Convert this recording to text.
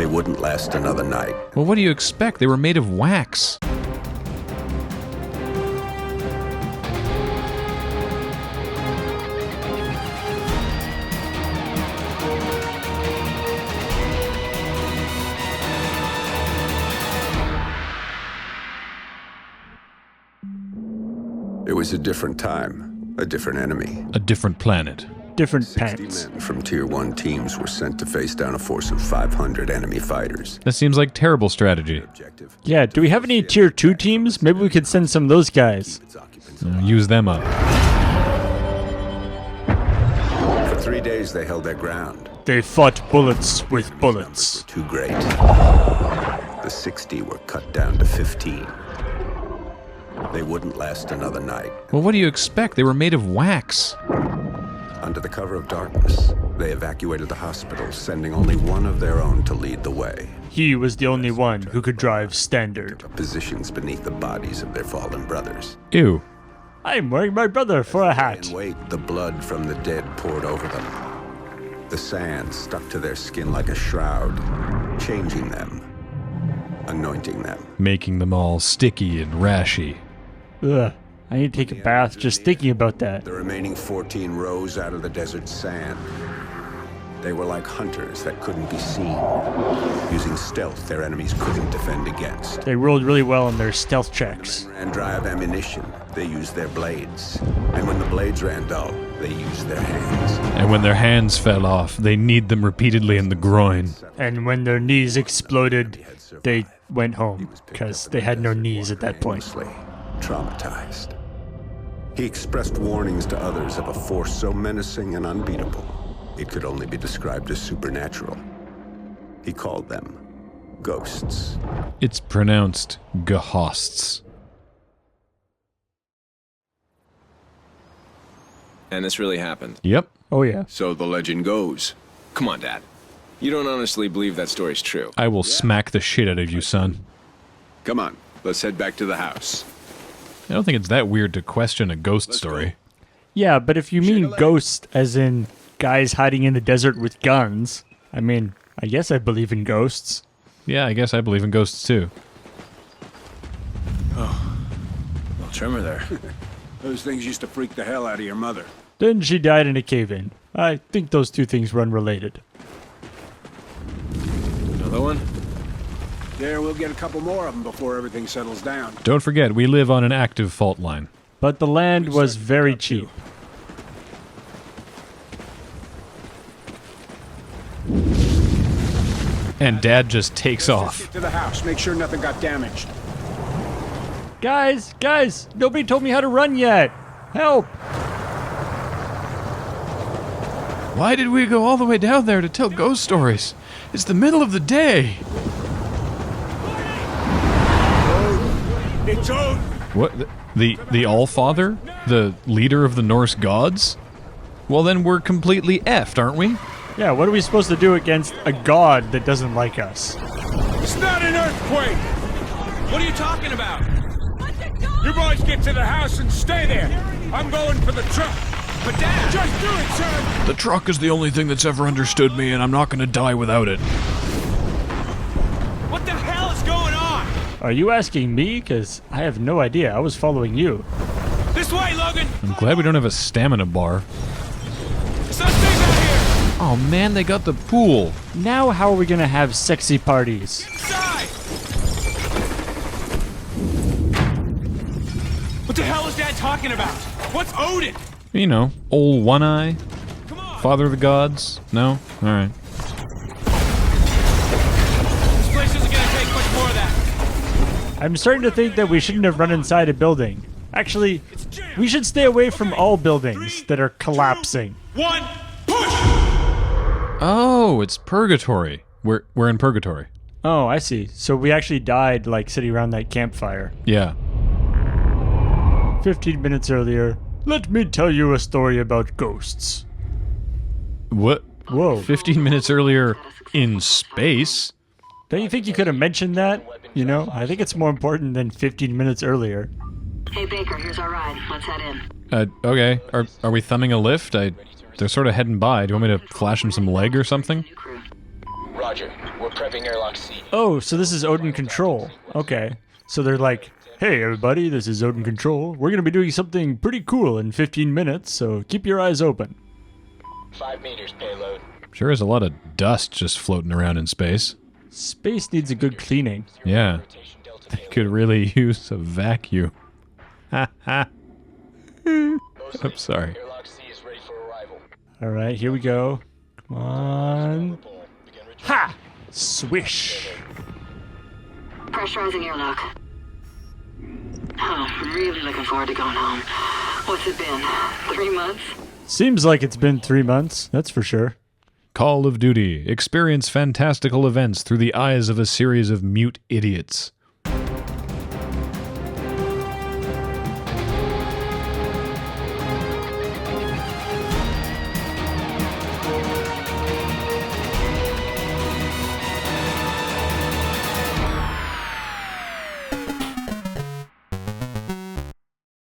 They wouldn't last another night. Well, what do you expect? They were made of wax. It was a different time, a different enemy. A different planet. Different 60 pants. men from Tier 1 teams were sent to face down a force of 500 enemy fighters. That seems like terrible strategy. Objective: Yeah, do we have any Tier 2 teams? Maybe we could send some of those guys. its occupants. Use them up. For 3 days they held their ground. They fought bullets with bullets. Too great. The 60 were cut down to 15. They wouldn't last another night. Well, what do you expect? They were made of wax. Under the cover of darkness, they evacuated the hospital, sending only one of their own to lead the way. He was the only one who could drive standard. Positions beneath the bodies of their fallen brothers. Ew. I'm wearing my brother for a hat. And wait, the blood from the dead poured over them. The sand stuck to their skin like a shroud, changing them, anointing them. Making them all sticky and rashy. Ugh, I need to take a bath just thinking about that. The remaining 14 rose out of the desert sand. They were like hunters that couldn't be seen, using stealth their enemies couldn't defend against. They rolled really well in their stealth checks. Ran dry of ammunition, they used their blades. And when the blades ran dull, they used their hands. And when their hands fell off, they kneed them repeatedly in the groin. And when their knees exploded, they went home, because they had no knees at that point. Mostly traumatized. He expressed warnings to others of a force so menacing and unbeatable, it could only be described as supernatural. He called them ghosts. It's pronounced Ghosts. And this really happened. Yep. Oh yeah. So the legend goes. Come on, Dad. You don't honestly believe that story's true. I will smack the shit out of you, son. Come on, let's head back to the house. I don't think it's that weird to question a ghost story. Yeah, but if you mean ghosts as in guys hiding in the desert with guns, I mean, I guess I believe in ghosts. Yeah, I guess I believe in ghosts too. Oh, little tremor there. Those things used to freak the hell out of your mother. Then she died in a cave-in. I think those two things were unrelated. Another one? There, we'll get a couple more of them before everything settles down. Don't forget, we live on an active fault line. But the land was very cheap. And Dad just takes off. Get to the house. Make sure nothing got damaged. Guys, nobody told me how to run yet. Help! Why did we go all the way down there to tell ghost stories? It's the middle of the day. It's Odin! What? The Allfather? The leader of the Norse gods? Well, then we're completely effed, aren't we? Yeah, what are we supposed to do against a god that doesn't like us? It's not an earthquake! What are you talking about? You boys get to the house and stay there. I'm going for the truck. But Dad! Just do it, son! The truck is the only thing that's ever understood me, and I'm not gonna die without it. What the hell is going on? Are you asking me? Because I have no idea. I was following you. This way, Logan! I'm glad we don't have a stamina bar. Something's out here! Oh man, they got the pool. Now how are we gonna have sexy parties? Inside! What the hell is Dad talking about? What's Odin? You know, old One Eye, Come on! Father of the Gods. No? Alright. This place isn't gonna take much more of that. I'm starting to think that we shouldn't have run inside a building. Actually, we should stay away from all buildings that are collapsing. 1, push! Oh, it's purgatory. We're in purgatory. Oh, I see. So we actually died, like, sitting around that campfire. Yeah. 15 minutes earlier, let me tell you a story about ghosts. What? Whoa. 15 minutes earlier in space? Don't you think you could have mentioned that? You know, I think it's more important than 15 minutes earlier. Hey Baker, here's our ride. Let's head in. Okay. Are we thumbing a lift? They're sort of heading by. Do you want me to flash them some leg or something? New crew. Roger. We're prepping airlock C. Oh, so this is Odin Control. Okay. So they're like, hey, everybody, this is Odin Control. We're going to be doing something pretty cool in 15 minutes, so keep your eyes open. 5 meters payload. Sure is a lot of dust just floating around in space. Space needs a good cleaning. Yeah. They could really use a vacuum. Ha ha. I'm sorry. Airlock C is ready for arrival. All right, here we go. Come on. Ha! Swish. Pressurizing airlock. Oh, I'm really looking forward to going home. What's it been? 3 months? Seems like it's been 3 months, that's for sure. Call of Duty. Experience fantastical events through the eyes of a series of mute idiots.